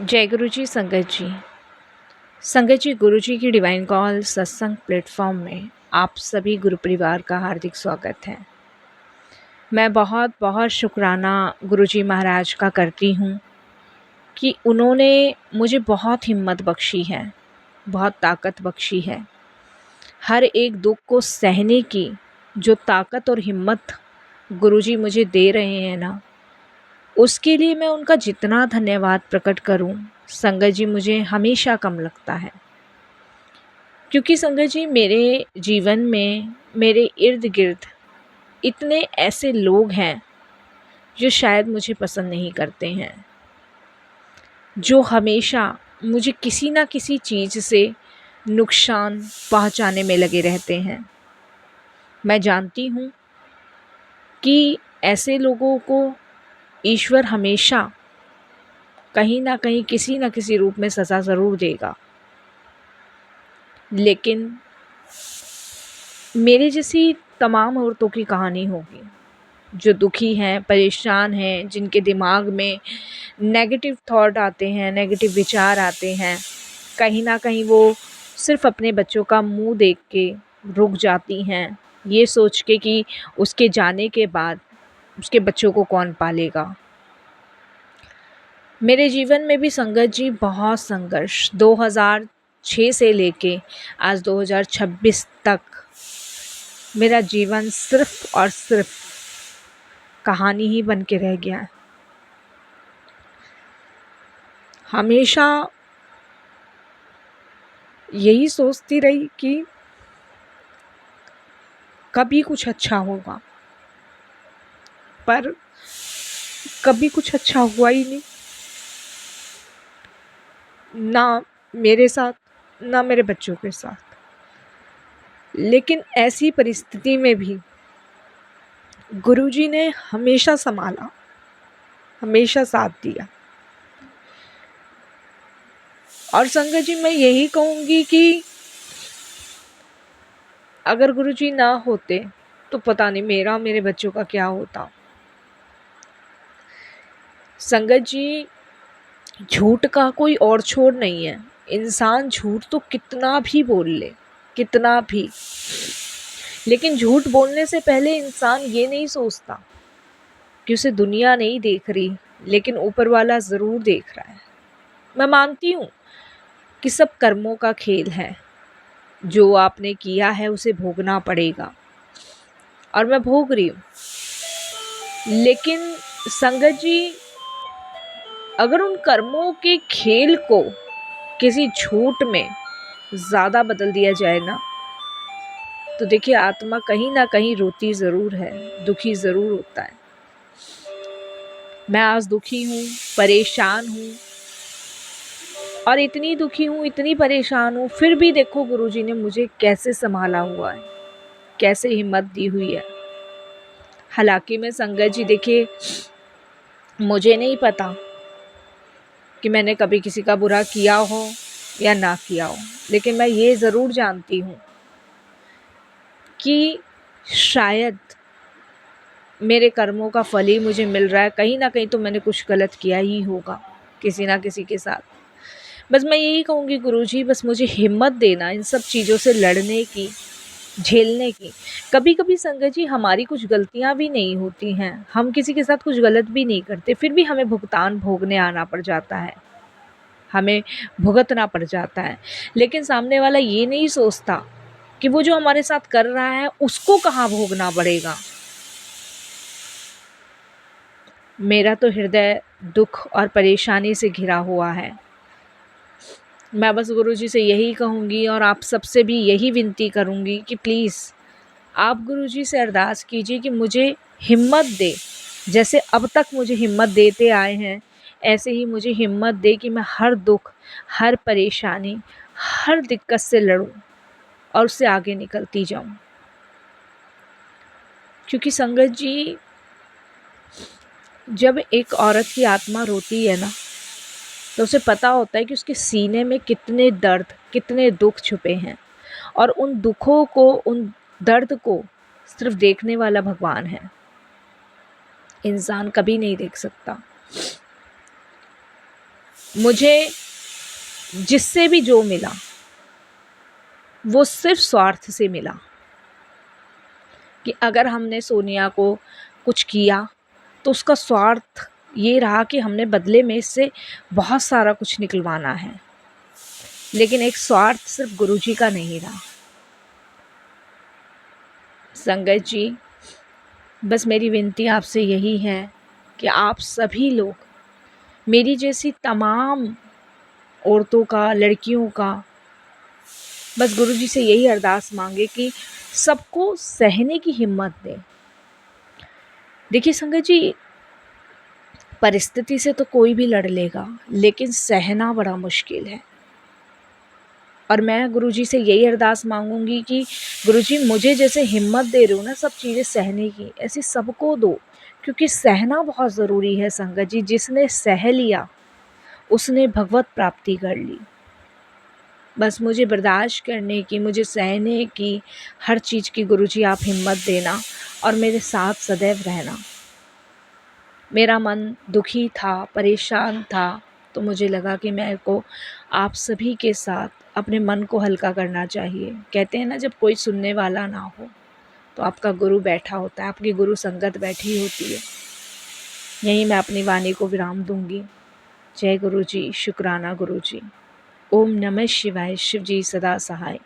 जय गुरु जी। संगत जी गुरु जी की डिवाइन कॉल सत्संग प्लेटफॉर्म में आप सभी गुरु परिवार का हार्दिक स्वागत है। मैं बहुत बहुत शुक्राना गुरु जी महाराज का करती हूँ कि उन्होंने मुझे बहुत हिम्मत बख्शी है, बहुत ताकत बख्शी है। हर एक दुख को सहने की जो ताकत और हिम्मत गुरु जी मुझे दे रहे हैं ना, उसके लिए मैं उनका जितना धन्यवाद प्रकट करूं, संगत जी मुझे हमेशा कम लगता है। क्योंकि संगत जी मेरे जीवन में, मेरे इर्द गिर्द इतने ऐसे लोग हैं जो शायद मुझे पसंद नहीं करते हैं, जो हमेशा मुझे किसी ना किसी चीज़ से नुकसान पहुंचाने में लगे रहते हैं। मैं जानती हूँ कि ऐसे लोगों को ईश्वर हमेशा कहीं ना कहीं किसी न किसी रूप में सज़ा ज़रूर देगा, लेकिन मेरे जैसी तमाम औरतों की कहानी होगी जो दुखी हैं, परेशान हैं, जिनके दिमाग में नेगेटिव थॉट आते हैं, नेगेटिव विचार आते हैं। कहीं ना कहीं वो सिर्फ अपने बच्चों का मुंह देख के रुक जाती हैं, ये सोच के कि उसके जाने के बाद उसके बच्चों को कौन पालेगा। मेरे जीवन में भी संगत जी बहुत संघर्ष 2006 से लेके आज 2026 तक मेरा जीवन सिर्फ और सिर्फ कहानी ही बन के रह गया है। हमेशा यही सोचती रही कि कभी कुछ अच्छा होगा, पर कभी कुछ अच्छा हुआ ही नहीं, ना मेरे साथ ना मेरे बच्चों के साथ। लेकिन ऐसी परिस्थिति में भी गुरुजी ने हमेशा संभाला, हमेशा साथ दिया। और संगत जी मैं यही कहूँगी कि अगर गुरुजी ना होते तो पता नहीं मेरा, मेरे बच्चों का क्या होता। संगत जी झूठ का कोई और छोर नहीं है। इंसान झूठ तो कितना भी बोल ले, कितना भी, लेकिन झूठ बोलने से पहले इंसान ये नहीं सोचता कि उसे दुनिया नहीं देख रही, लेकिन ऊपर वाला ज़रूर देख रहा है। मैं मानती हूँ कि सब कर्मों का खेल है, जो आपने किया है उसे भोगना पड़ेगा, और मैं भोग रही हूँ। लेकिन संगत जी अगर उन कर्मों के खेल को किसी झूठ में ज़्यादा बदल दिया जाए ना, तो देखिए आत्मा कहीं ना कहीं रोती ज़रूर है, दुखी ज़रूर होता है। मैं आज दुखी हूँ, परेशान हूँ, और इतनी दुखी हूँ, इतनी परेशान हूँ, फिर भी देखो गुरुजी ने मुझे कैसे संभाला हुआ है, कैसे हिम्मत दी हुई है। हालांकि मैं संगत जी देखिए, मुझे नहीं पता कि मैंने कभी किसी का बुरा किया हो या ना किया हो, लेकिन मैं ये ज़रूर जानती हूँ कि शायद मेरे कर्मों का फल ही मुझे मिल रहा है। कहीं ना कहीं तो मैंने कुछ गलत किया ही होगा किसी ना किसी के साथ। बस मैं यही कहूँगी गुरुजी, बस मुझे हिम्मत देना इन सब चीज़ों से लड़ने की, झेलने की। कभी कभी संगत जी हमारी कुछ गलतियाँ भी नहीं होती हैं, हम किसी के साथ कुछ गलत भी नहीं करते, फिर भी हमें भुगतान भोगने आना पड़ जाता है, हमें भुगतना पड़ जाता है। लेकिन सामने वाला ये नहीं सोचता कि वो जो हमारे साथ कर रहा है उसको कहाँ भोगना पड़ेगा। मेरा तो हृदय दुख और परेशानी से घिरा हुआ है। मैं बस गुरुजी से यही कहूँगी और आप सबसे भी यही विनती करूँगी कि प्लीज़ आप गुरुजी से अरदास कीजिए कि मुझे हिम्मत दे। जैसे अब तक मुझे हिम्मत देते आए हैं, ऐसे ही मुझे हिम्मत दे कि मैं हर दुख, हर परेशानी, हर दिक्कत से लड़ूं और उससे आगे निकलती जाऊं। क्योंकि संगत जी जब एक औरत की आत्मा रोती है ना, तो उसे पता होता है कि उसके सीने में कितने दर्द, कितने दुख छुपे हैं, और उन दुखों को, उन दर्द को सिर्फ देखने वाला भगवान है, इंसान कभी नहीं देख सकता। मुझे जिससे भी जो मिला वो सिर्फ स्वार्थ से मिला, कि अगर हमने सोनिया को कुछ किया तो उसका स्वार्थ ये रहा कि हमने बदले में इससे बहुत सारा कुछ निकलवाना है, लेकिन एक स्वार्थ सिर्फ गुरुजी का नहीं रहा। संगत जी, बस मेरी विनती आपसे यही है कि आप सभी लोग मेरी जैसी तमाम औरतों का, लड़कियों का, बस गुरुजी से यही अरदास मांगे कि सबको सहने की हिम्मत दें। देखिए संगत जी, परिस्थिति से तो कोई भी लड़ लेगा, लेकिन सहना बड़ा मुश्किल है। और मैं गुरुजी से यही अरदास मांगूंगी कि गुरुजी मुझे जैसे हिम्मत दे रहे हो ना सब चीज़ें सहने की, ऐसी सबको दो, क्योंकि सहना बहुत ज़रूरी है संगत जी। जिसने सह लिया उसने भगवत प्राप्ति कर ली। बस मुझे बर्दाश्त करने की, मुझे सहने की, हर चीज़ की गुरुजी आप हिम्मत देना और मेरे साथ सदैव रहना। मेरा मन दुखी था, परेशान था, तो मुझे लगा कि मेरे को आप सभी के साथ अपने मन को हल्का करना चाहिए। कहते हैं ना, जब कोई सुनने वाला ना हो तो आपका गुरु बैठा होता है, आपकी गुरु संगत बैठी होती है। यहीं मैं अपनी वाणी को विराम दूंगी। जय गुरु जी, शुक्राना गुरु जी। ओम नमः शिवाय, शिव जी सदा सहाय।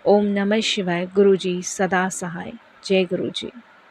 ओम नमः शिवाय, गुरु जी सदा सहाय। जय गुरु जी।